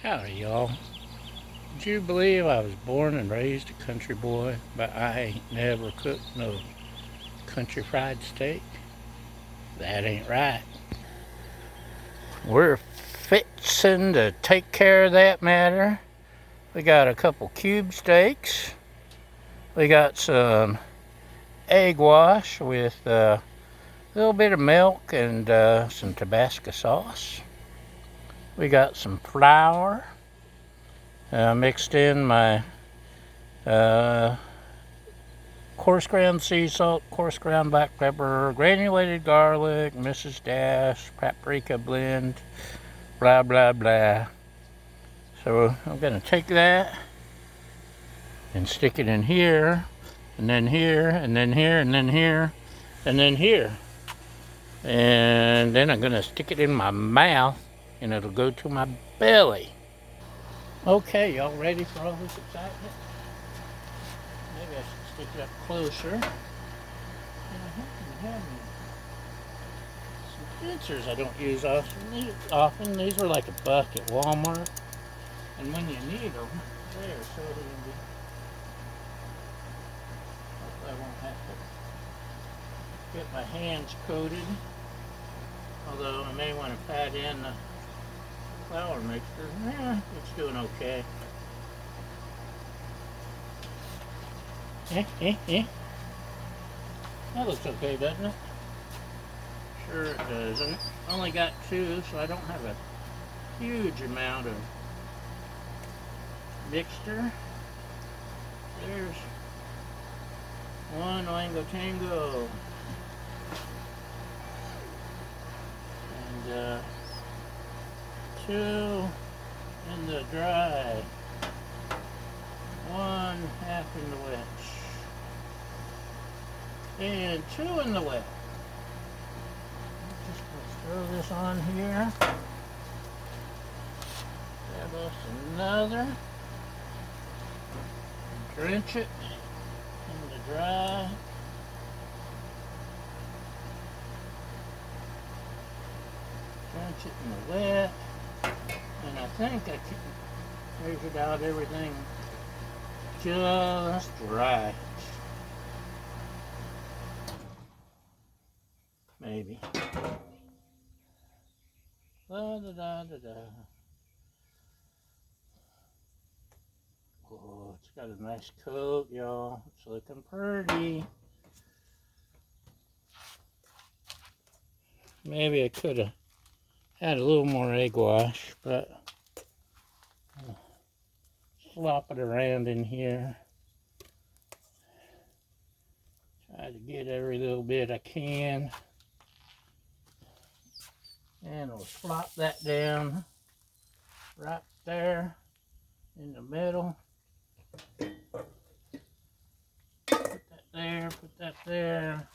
Howdy, y'all. Would you believe I was born and raised a country boy, but I ain't never cooked no country fried steak? That ain't right. We're fixin' to take care of that matter. We got a couple cube steaks. We got some egg wash with a little bit of milk and some Tabasco sauce. We got some flour mixed in my uh, coarse ground sea salt, coarse ground black pepper, granulated garlic, Mrs. Dash, paprika blend, blah, blah, blah. So I'm going to take that and stick it in here, and then here, and then here, and then here, and then here. And then I'm going to stick it in my mouth, and it'll go to my belly. Okay, y'all ready for all this excitement? Maybe I should stick it up closer. Pincers I don't use often. These are like a buck at Walmart, and when you need them, they are so handy. Hopefully I won't have to get my hands coated, although I may want to pat in the flour mixture. It's doing okay. That looks okay, doesn't it? Sure it does. And I only got two, so I don't have a huge amount of mixture. There's one Oingo Tango. And two in the dry. One half in the wet. And two in the wet. Just throw this on here. Grab us another. Drench it in the dry. Drench it in the wet. And I think I measured out everything just right. Maybe. Da da da da da. Oh, it's got a nice coat, y'all. It's looking pretty. Maybe I could have had a little more egg wash, but slop it around in here. Try to get every little bit I can. And we'll slop that down right there in the middle. Put that there, put that there,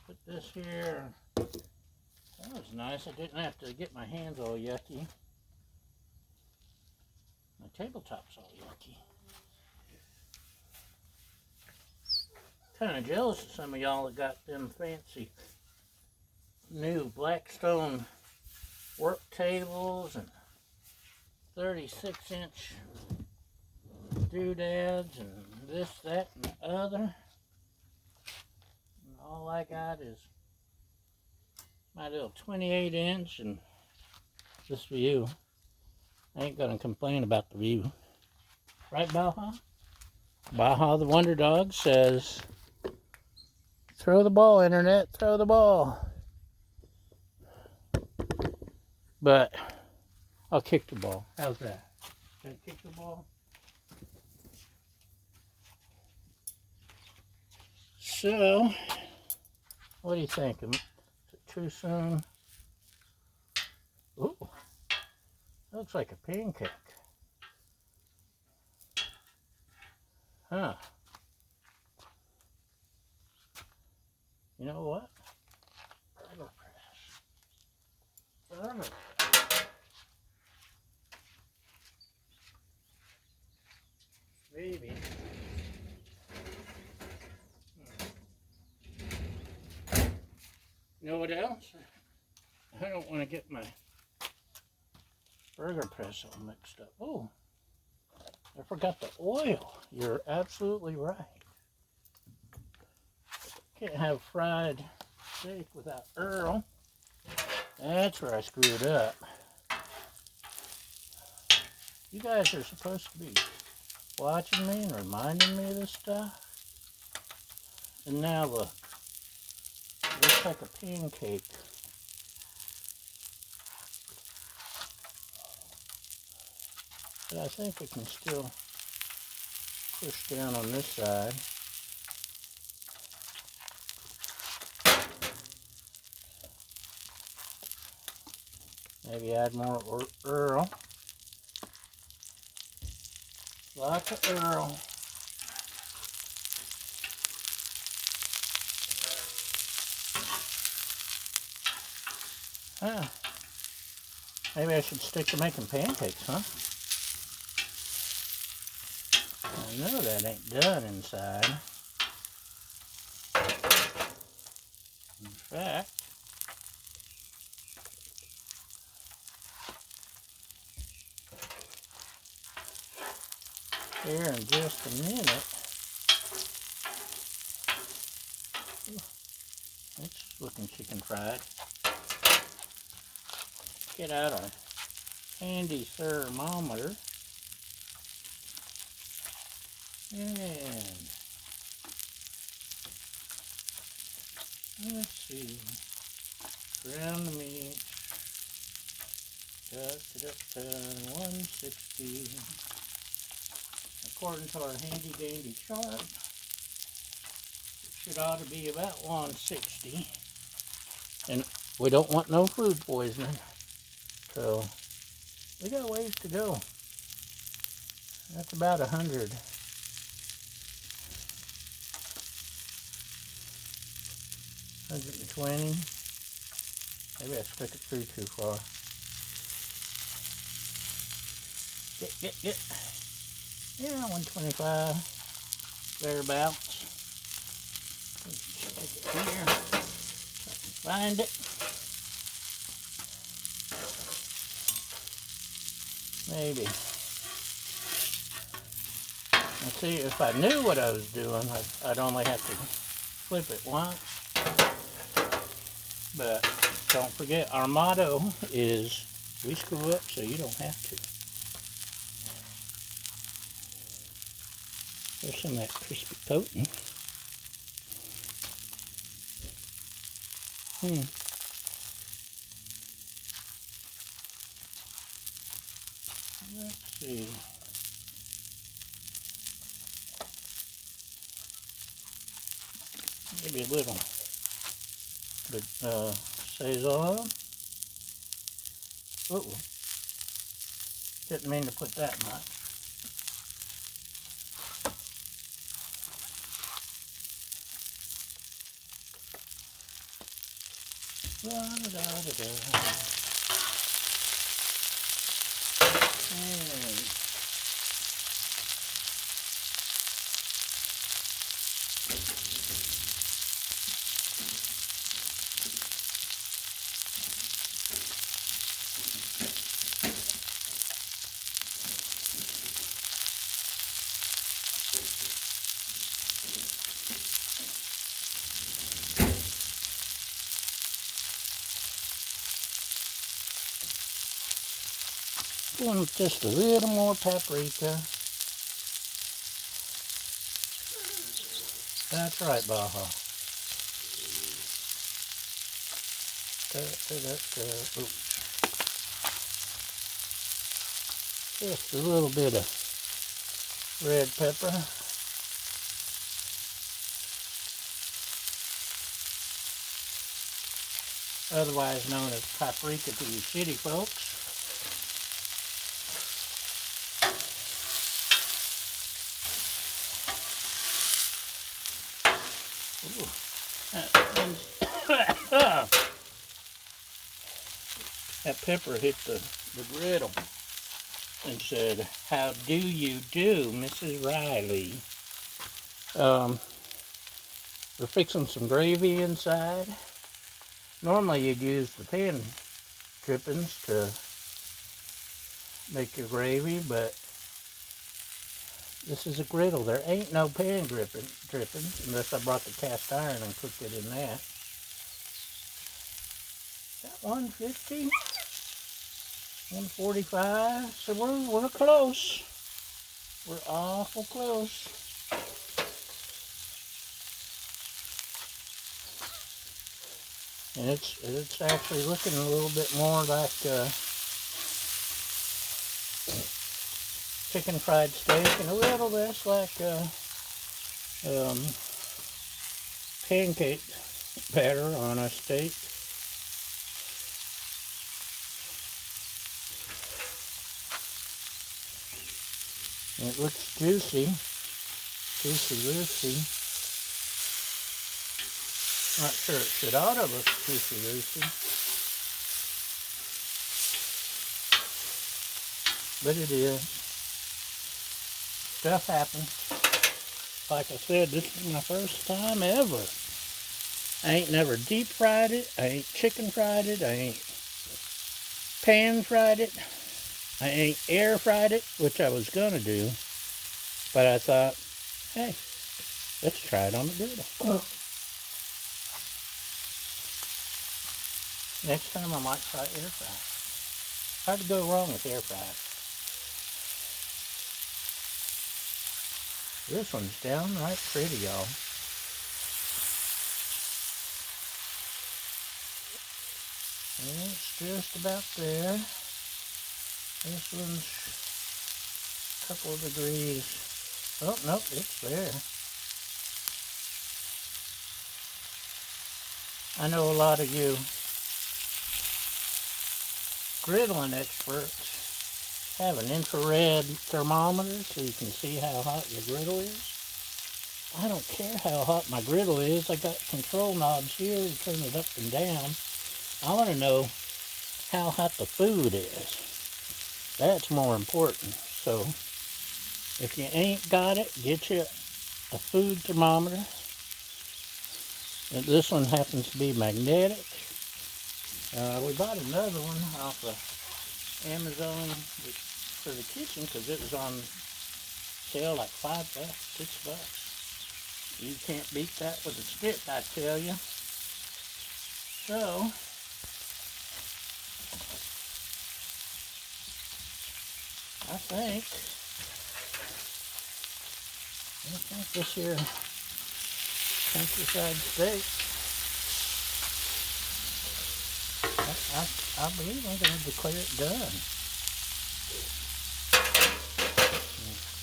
put this here. That was nice. I didn't have to get my hands all yucky. My tabletop's all yucky. Kind of jealous of some of y'all that got them fancy new Blackstone work tables and 36-inch doodads and this, that, and the other. And all I got is my little 28-inch and this view. I ain't gonna complain about the view. Right, Baja? Baja the Wonder Dog says, throw the ball, Internet, throw the ball. But I'll kick the ball. How's that? Can I kick the ball? So, what do you think? Is it too soon? Ooh, looks like a pancake. Huh. You know what? Butter press. Butter. Maybe. You know what else? I don't want to get my burger press all mixed up. Oh, I forgot the oil. You're absolutely right. Can't have fried steak without Earl. That's where I screwed up. You guys are supposed to be watching me and reminding me of this stuff. And now look, it looks like a pancake. But I think we can still push down on this side. Maybe add more Earl. Lots of Earl. Huh. Maybe I should stick to making pancakes, huh? I know that ain't done inside. In fact, here in just a minute, it's looking chicken fried. Get out our handy thermometer and let's see, ground the meat, 160, according to our handy dandy chart, it should ought to be about 160, and we don't want no food poisoning, so we got a ways to go. That's about 100. 120. Maybe I stuck it through too far. Get. Yeah, 125. Thereabouts. Stick it here. So I can find it. Maybe. And see, if I knew what I was doing, I'd only have to flip it once. But don't forget, our motto is, we screw up so you don't have to. There's some of that crispy coating. Let's see. Maybe a little Sazon. Uh-oh. Didn't mean to put that much. Da-da-da-da-da. And going with just a little more paprika. That's right, Baja. Oops. Just a little bit of red pepper. Otherwise known as paprika to you city folks. That pepper hit the griddle and said, "How do you do, Mrs. Riley?" We're fixing some gravy inside. Normally you'd use the pan drippings to make your gravy, but this is a griddle. There ain't no pan drippings unless I brought the cast iron and cooked it in that. Got 150, 145. So we're close. We're awful close. And it's actually looking a little bit more like chicken fried steak, and a little less like pancake batter on a steak. And it looks juicy, juicy. Not sure it should ought to look juicy, but it is. Stuff happens. Like I said, this is my first time ever. I ain't never deep fried it. I ain't chicken fried it. I ain't pan fried it. I ain't air fried it, which I was gonna do. But I thought, hey, let's try it on the griddle. Next time I might try air fry. Hard to go wrong with air fry. This one's downright pretty, y'all. It's just about there. This one's a couple of degrees. Oh, nope, it's there. I know a lot of you griddling experts have an infrared thermometer so you can see how hot your griddle is. I don't care how hot my griddle is. I got control knobs here to turn it up and down. I want to know how hot the food is. That's more important. So if you ain't got it, get you a food thermometer. And this one happens to be magnetic. We bought another one off of Amazon for the kitchen because it was on sale like $5, $6. You can't beat that with a stick, I tell you. So I think this here countryside steak, I believe I'm going to declare it done.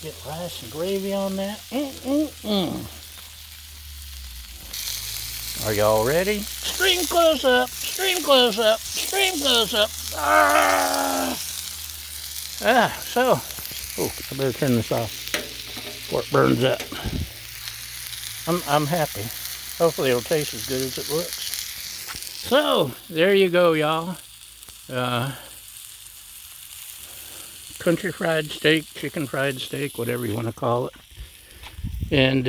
Get rice and gravy on that. Are y'all ready? Stream close up, stream close up, stream close up. So, oh, I better turn this off before it burns up. I'm happy. Hopefully it'll taste as good as it looks. So, there you go, y'all. Country fried steak, chicken fried steak, whatever you want to call it. And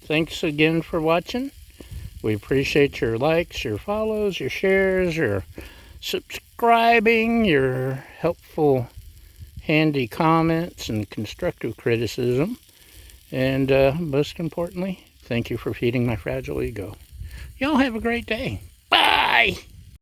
thanks again for watching. We appreciate your likes, your follows, your shares, your subscribing, your helpful, handy comments, and constructive criticism. And most importantly, thank you for feeding my fragile ego. Y'all have a great day. Bye!